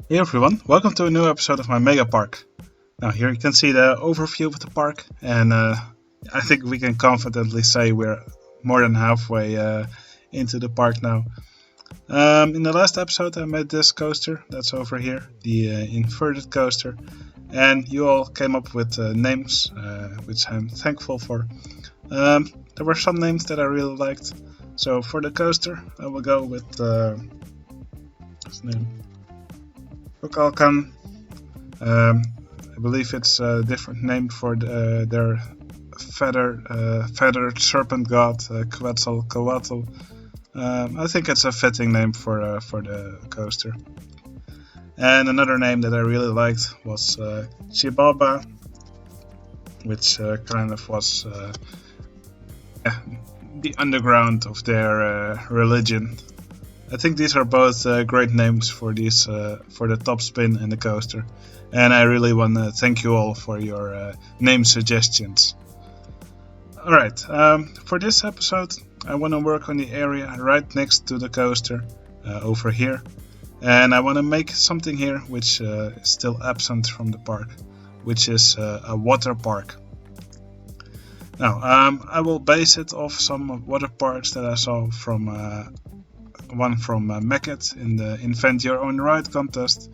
Hey everyone, welcome to a new episode of my Megapark. Now here you can see the overview of the park, and I think we can confidently say we're more than halfway into the park now. In the last episode I made this coaster, that's over here, the inverted coaster, and you all came up with names, which I'm thankful for. There were some names that I really liked, so for the coaster I will go with his name. Bukalkan. I believe it's a different name for their feathered serpent god, Quetzalcoatl. I think it's a fitting name for the coaster. And another name that I really liked was Chibaba, which kind of was the underground of their religion. I think these are both great names for the top spin and the coaster, and I really want to thank you all for your name suggestions. Alright, for this episode I want to work on the area right next to the coaster, over here, and I want to make something here which is still absent from the park, which is a water park. Now, I will base it off some water parks that I saw from one from Megapark in the Invent Your Own Ride contest.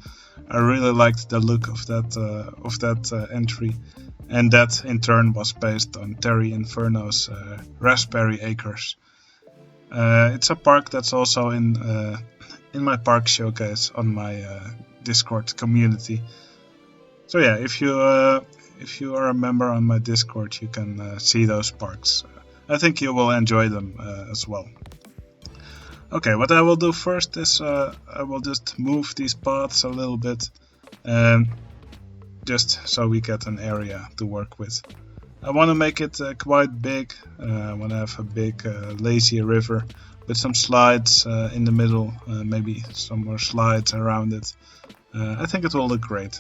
I really liked the look of that entry, and that in turn was based on Terry Inferno's Raspberry Acres. It's a park that's also in my park showcase on my Discord community. So yeah, if you are a member on my Discord, you can see those parks. I think you will enjoy them as well. Okay, what I will do first is I will just move these paths a little bit, just so we get an area to work with. I want to make it quite big. I want to have a big lazy river with some slides in the middle, maybe some more slides around it. I think it will look great.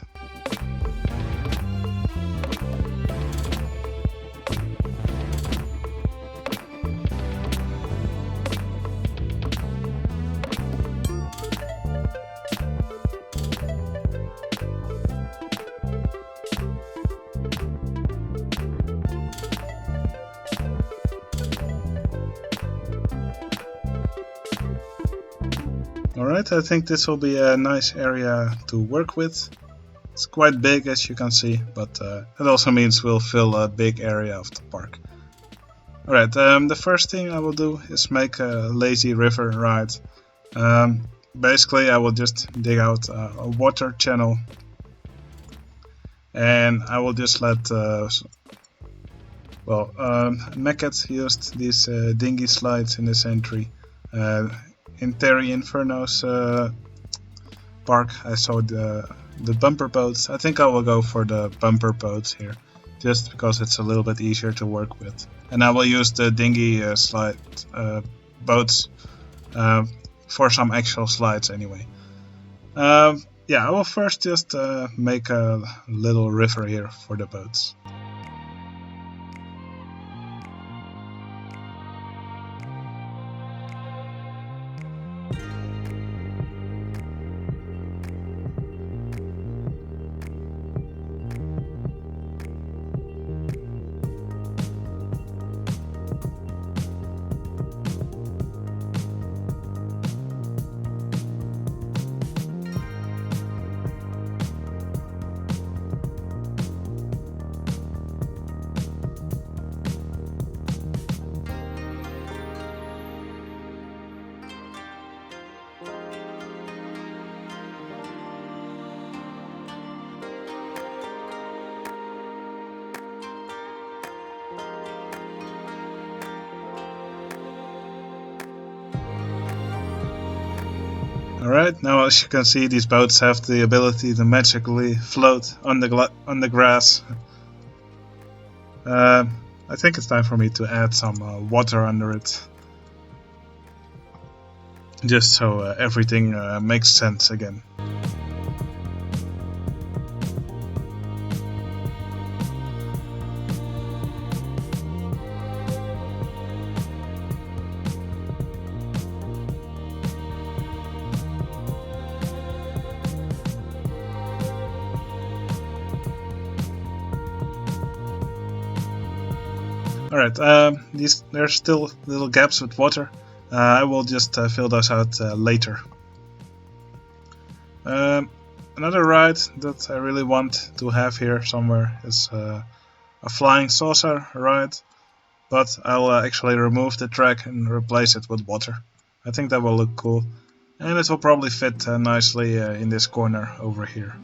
Alright, I think this will be a nice area to work with. It's quite big as you can see, but it also means we'll fill a big area of the park. Alright, the first thing I will do is make a lazy river ride. Basically I will just dig out a water channel, and I will just let Megapark used these dinghy slides in this entry. In Terry Inferno's park I saw the bumper boats. I think I will go for the bumper boats here, just because it's a little bit easier to work with. And I will use the dinghy slide boats for some actual slides anyway. Yeah, I will first just make a little river here for the boats. Alright, now as you can see, these boats have the ability to magically float on the grass. I think it's time for me to add some water under it, just so everything makes sense again. Alright, there's still little gaps with water. I will just fill those out later. Another ride that I really want to have here somewhere is a flying saucer ride, but I'll actually remove the track and replace it with water. I think that will look cool, and it will probably fit nicely in this corner over here.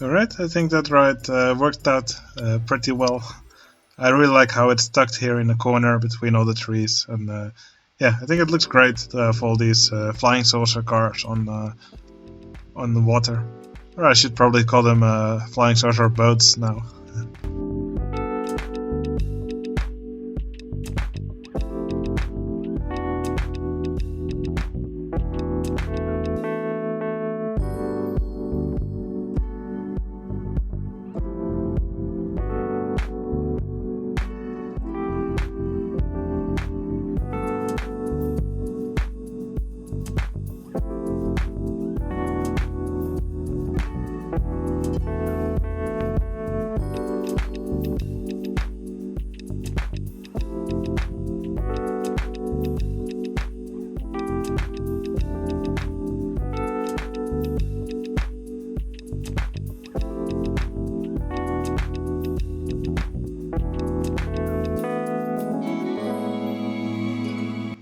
Alright, I think that ride worked out pretty well. I really like how it's tucked here in the corner between all the trees, and yeah, I think it looks great to have all these flying saucer cars on the water. Or I should probably call them flying saucer boats now.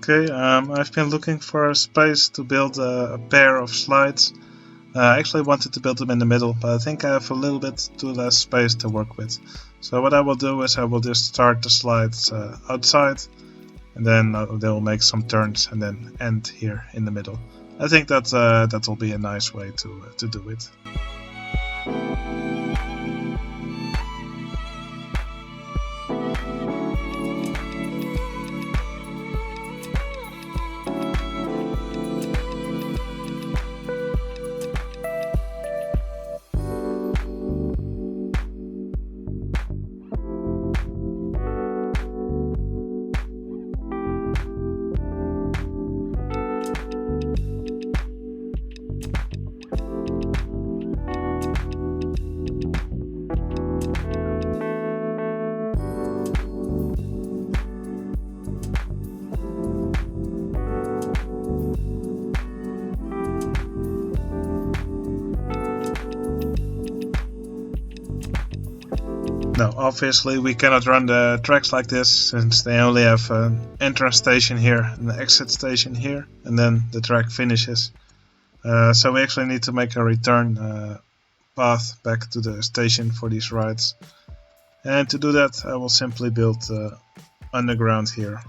Okay, I've been looking for a space to build a pair of slides. I actually wanted to build them in the middle, but I think I have a little bit too less space to work with. So what I will do is I will just start the slides outside, and then they'll make some turns and then end here in the middle. I think that will be a nice way to do it. Now, obviously we cannot run the tracks like this, since they only have an entrance station here and an exit station here, and then the track finishes. So we actually need to make a return path back to the station for these rides. And to do that, I will simply build underground here.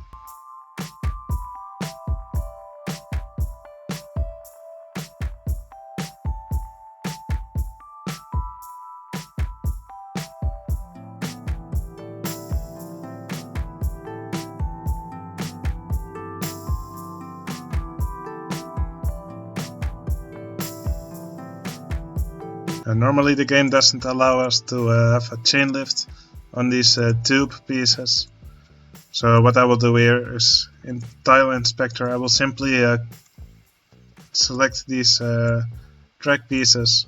Normally the game doesn't allow us to have a chain lift on these tube pieces. So what I will do here is in Tile Inspector I will simply select these track pieces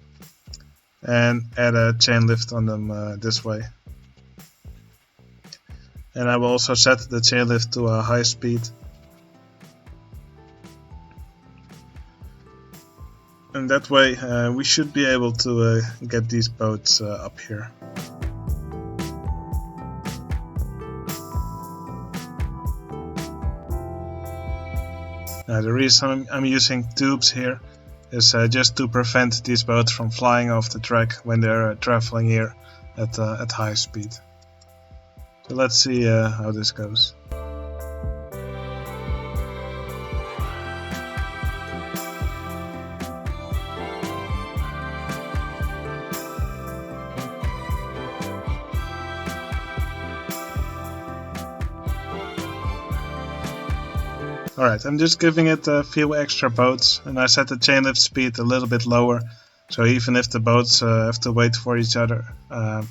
and add a chain lift on them this way. And I will also set the chain lift to a high speed. And that way we should be able to get these boats up here. The reason I'm using tubes here is just to prevent these boats from flying off the track when they're traveling here at high speed. So let's see how this goes. Alright, I'm just giving it a few extra boats, and I set the chain lift speed a little bit lower, so even if the boats have to wait for each other, I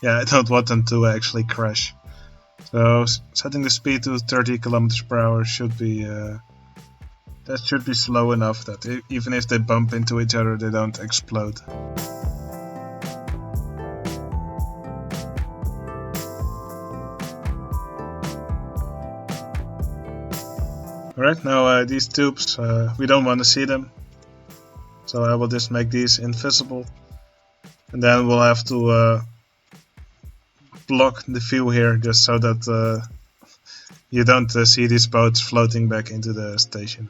don't want them to actually crash. So setting the speed to 30 kilometers per hour should be that should be slow enough that even if they bump into each other, they don't explode. Alright, now these tubes, we don't want to see them, so I will just make these invisible, and then we'll have to block the view here just so that you don't see these boats floating back into the station.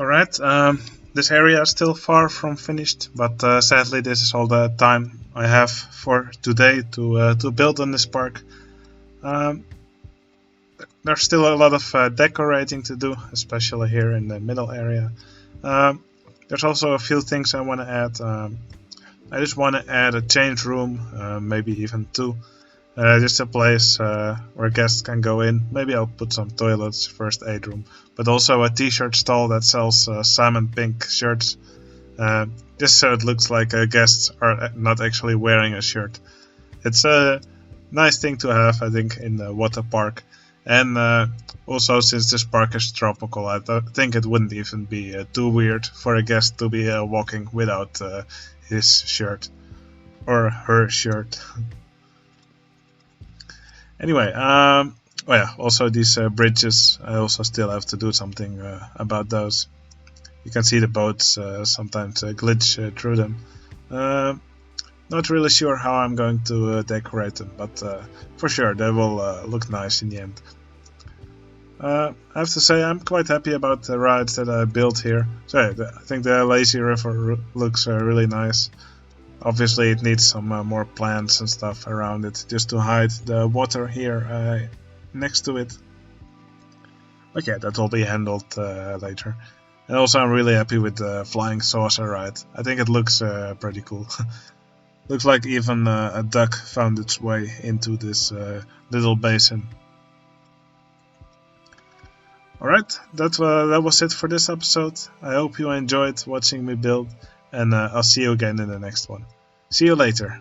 Alright, this area is still far from finished, but sadly this is all the time I have for today to build on this park. Um, there's still a lot of decorating to do, especially here in the middle area. There's also a few things I want to add. I just want to add a change room, maybe even two. Just a place where guests can go in. Maybe I'll put some toilets, first aid room, but also a t-shirt stall that sells salmon pink shirts. Just so it looks like guests are not actually wearing a shirt. It's a nice thing to have, I think, in the water park. And also, since this park is tropical, I think it wouldn't even be too weird for a guest to be walking without his shirt or her shirt. Anyway, oh yeah, also these bridges, I also still have to do something about those. You can see the boats sometimes glitch through them. Not really sure how I'm going to decorate them, but for sure they will look nice in the end. I have to say I'm quite happy about the rides that I built here. So yeah, I think the lazy river looks really nice. Obviously it needs some more plants and stuff around it just to hide the water here next to it. But yeah, that will be handled later. And also I'm really happy with the flying saucer ride. I think it looks pretty cool. Looks like even a duck found its way into this little basin. Alright, that was it for this episode. I hope you enjoyed watching me build, and I'll see you again in the next one. See you later.